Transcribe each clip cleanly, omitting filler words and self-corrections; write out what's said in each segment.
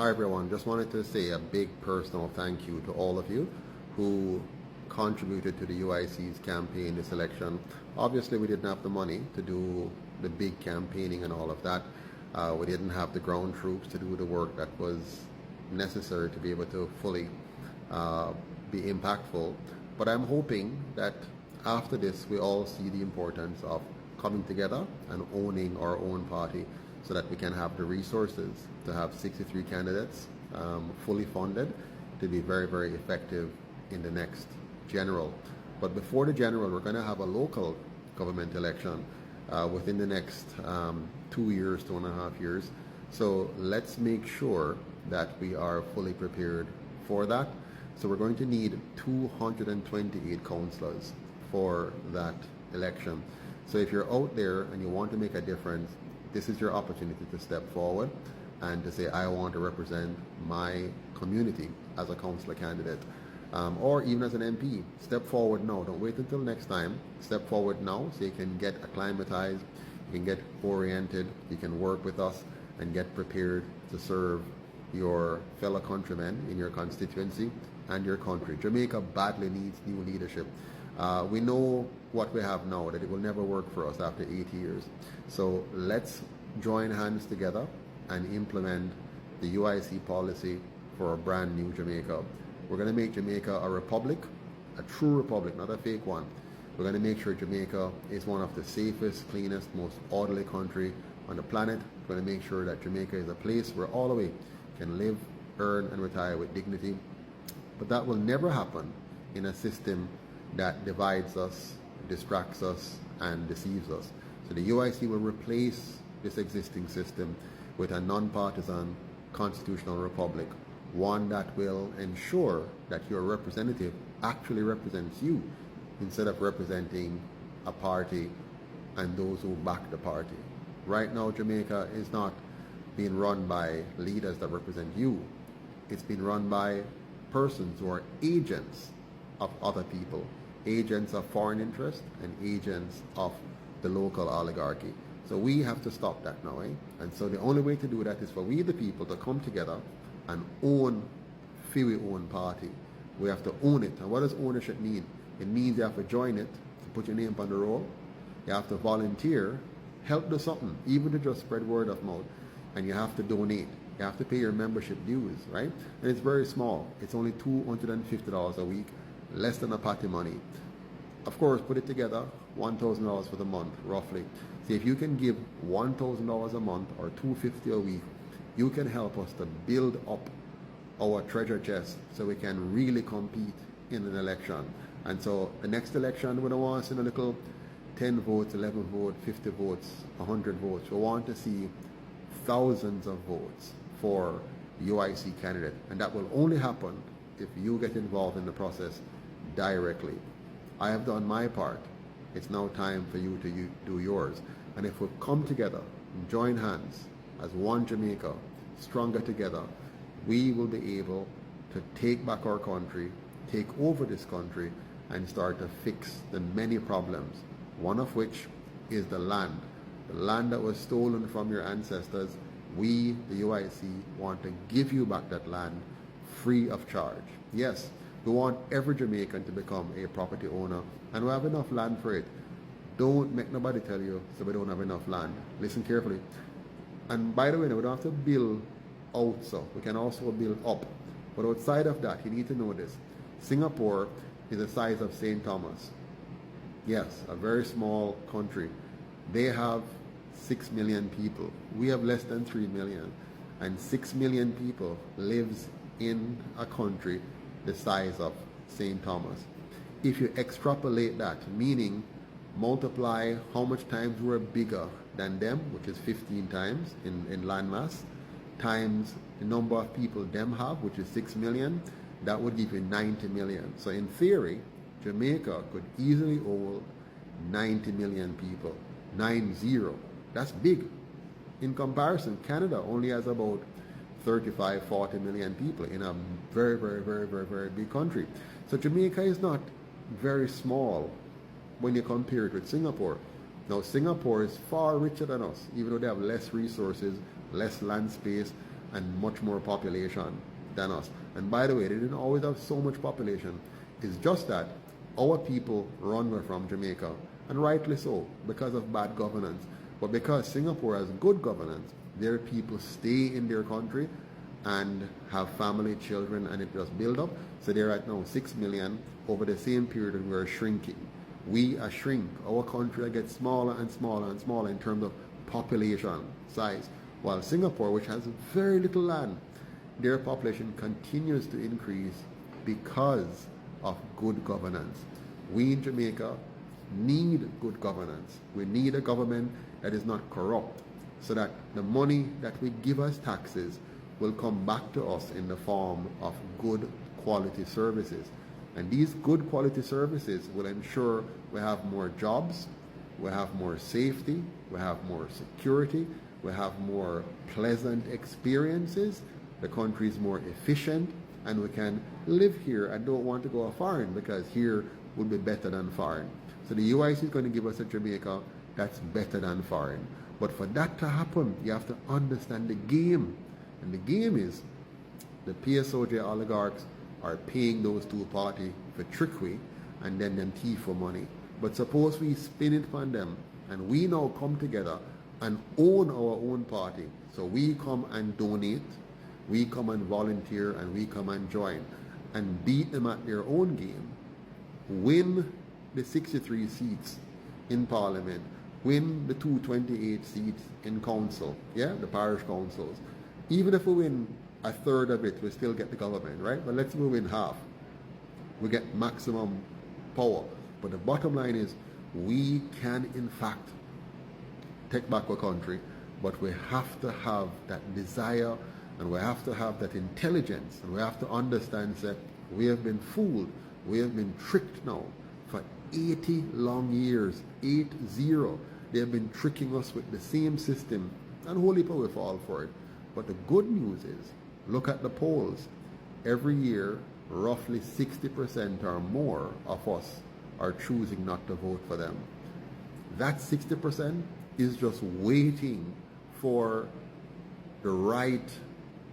Hi everyone, just wanted to say a big personal thank you to all of you who contributed to the UIC's campaign this election. Obviously we didn't have the money to do the big campaigning and all of that. We didn't have the ground troops to do the work that was necessary to be able to fully be impactful. But I'm hoping that after this we all see the importance of coming together and owning our own party so that we can have the resources to have 63 candidates fully funded to be very, very effective in the next general. But before the general, we're going to have a local government election within the next 2 years, 2.5 years. So let's make sure that we are fully prepared for that. So we're going to need 228 councillors for that election. So if you're out there and you want to make a difference, this is your opportunity to step forward and to say, I want to represent my community as a councillor candidate, or even as an MP. Step forward now. Don't wait until next time. Step forward now so you can get acclimatized, you can get oriented, you can work with us and get prepared to serve your fellow countrymen in your constituency and your country. Jamaica badly needs new leadership. We know what we have now, that it will never work for us after 8 years. So let's join hands together and implement the UIC policy for a brand new Jamaica. We're going to make Jamaica a republic, a true republic, not a fake one. We're going to make sure Jamaica is one of the safest, cleanest, most orderly country on the planet. We're going to make sure that Jamaica is a place where all of we can live, earn, and retire with dignity. But that will never happen in a system that divides us, distracts us, and deceives us. So the UIC will replace this existing system with a non-partisan constitutional republic, one that will ensure that your representative actually represents you instead of representing a party and those who back the party. Right now, Jamaica is not being run by leaders that represent you. It's been run by persons who are agents of other people, agents of foreign interest and agents of the local oligarchy. So we have to stop that now, eh? And so the only way to do that is for we the people to come together and own we own party. We have to own it. And what does ownership mean? It means you have to join it, to put your name on the roll. You have to volunteer, help do something, even to just spread word of mouth. And you have to donate. You have to pay your membership dues, right? And it's very small. It's only $250 a week, less than a party money. Of course, put it together, $1,000 for the month, roughly. See, if you can give $1,000 a month or $250 a week, you can help us to build up our treasure chest so we can really compete in an election. And so the next election, we don't want to see a little 10 votes, 11 votes, 50 votes, 100 votes. We want to see thousands of votes for UIC candidate. And that will only happen if you get involved in the process directly. I have done my part. It's now time for you to do yours. And if we come together and join hands as one Jamaica, stronger together, we will be able to take back our country, take over this country, and start to fix the many problems, one of which is the land that was stolen from your ancestors. We, the UIC, want to give you back that land free of charge. Yes, we want every Jamaican to become a property owner, and we have enough land for it. Don't make nobody tell you so we don't have enough land. Listen carefully. And by the way, we don't have to build out, so we can also build up. But outside of that, you need to know this. Singapore is the size of St. Thomas. Yes, a very small country. They have 6 million people. We have less than 3 million. And 6 million people lives in a country the size of St. Thomas. If you extrapolate that, meaning multiply how much times we're bigger than them, which is 15 times in landmass, times the number of people them have, which is 6 million, that would give you 90 million. So in theory, Jamaica could easily hold 90 million people. 90. That's big. In comparison, Canada only has about 35, 40 million people in a very, very, very, very, very big country. So Jamaica is not very small when you compare it with Singapore. Now, Singapore is far richer than us, even though they have less resources, less land space, and much more population than us. And by the way, they didn't always have so much population. It's just that our people run away from Jamaica, and rightly so, because of bad governance. But because Singapore has good governance, their people stay in their country and have family, children, and it just build up. So they're at now 6 million over the same period, and we're shrinking. We are shrink. Our country gets smaller and smaller and smaller in terms of population size. While Singapore, which has very little land, their population continues to increase because of good governance. We in Jamaica need good governance. We need a government that is not corrupt, so that the money that we give as taxes will come back to us in the form of good quality services. And these good quality services will ensure we have more jobs, we have more safety, we have more security, we have more pleasant experiences, the country is more efficient, and we can live here and don't want to go foreign, because here would be better than foreign. So the UIC is going to give us a Jamaica that's better than foreign. But for that to happen, you have to understand the game. And the game is the PSOJ oligarchs are paying those two parties for trickery and then them thief for money. But suppose we spin it on them and we now come together and own our own party. So we come and donate, we come and volunteer, and we come and join and beat them at their own game, win the 63 seats in Parliament, win the 228 seats in council, the parish councils. Even if we win a third of it, we still get the government, right? But let's win half. We get maximum power. But the bottom line is, we can in fact take back our country, but we have to have that desire, and we have to have that intelligence, and we have to understand that we have been fooled, we have been tricked now for 80 long years, 80. They have been tricking us with the same system, and wholly we fall for it. But the good news is, look at the polls. Every year, roughly 60% or more of us are choosing not to vote for them. That 60% is just waiting for the right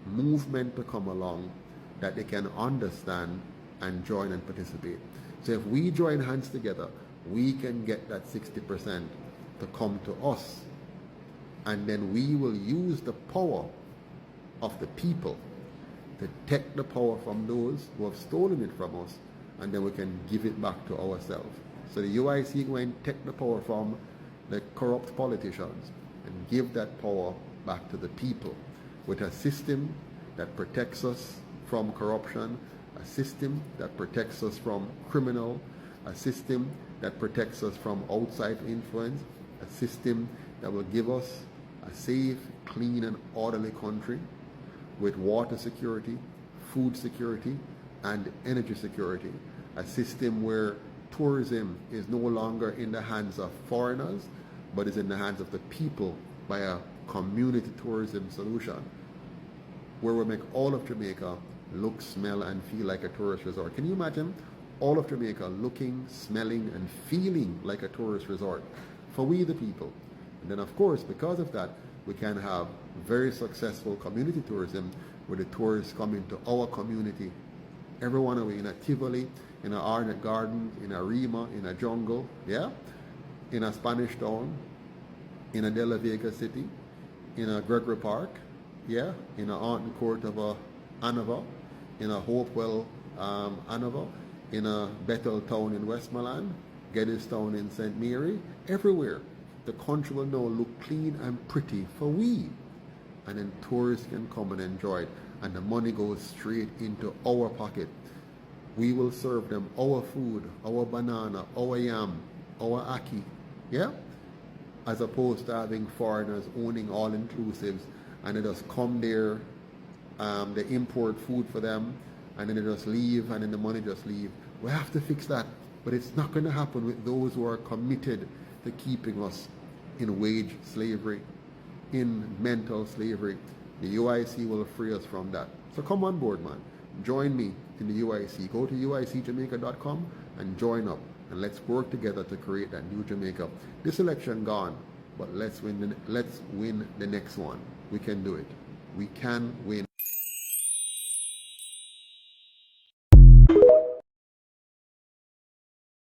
movement to come along that they can understand and join and participate. So if we join hands together, we can get that 60% to come to us, and then we will use the power of the people to take the power from those who have stolen it from us, and then we can give it back to ourselves. So the UIC going to take the power from the corrupt politicians and give that power back to the people, with a system that protects us from corruption, a system that protects us from criminal, a system that protects us from outside influence, a system that will give us a safe, clean, and orderly country with water security, food security, and energy security. A system where tourism is no longer in the hands of foreigners, but is in the hands of the people by a community tourism solution, where we make all of Jamaica look, smell, and feel like a tourist resort. Can you imagine all of Jamaica looking, smelling, and feeling like a tourist resort for we the people? And then of course, because of that, we can have very successful community tourism, where the tourists come into our community, everyone away, in a Tivoli, in a Arnett Garden, in a Rima, in a Jungle, in a Spanish Town, in a De La Vega City, in a Gregory Park, in a Auntie Court of Anova, in a Hopewell Anova, in a Bethel Town in Westmoreland, Geddes Town in St. Mary, everywhere. The country will now look clean and pretty for we. And then tourists can come and enjoy it. And the money goes straight into our pocket. We will serve them our food, our banana, our yam, our ackee. As opposed to having foreigners owning all inclusives, and they just come there, they import food for them, and then they just leave, and then the money just leave. We have to fix that. But it's not going to happen with those who are committed to keeping us in wage slavery, in mental slavery. The UIC will free us from that. So come on board, man. Join me in the UIC. Go to uicjamaica.com and join up. And let's work together to create that new Jamaica. This election gone, but let's win the next one. We can do it. We can win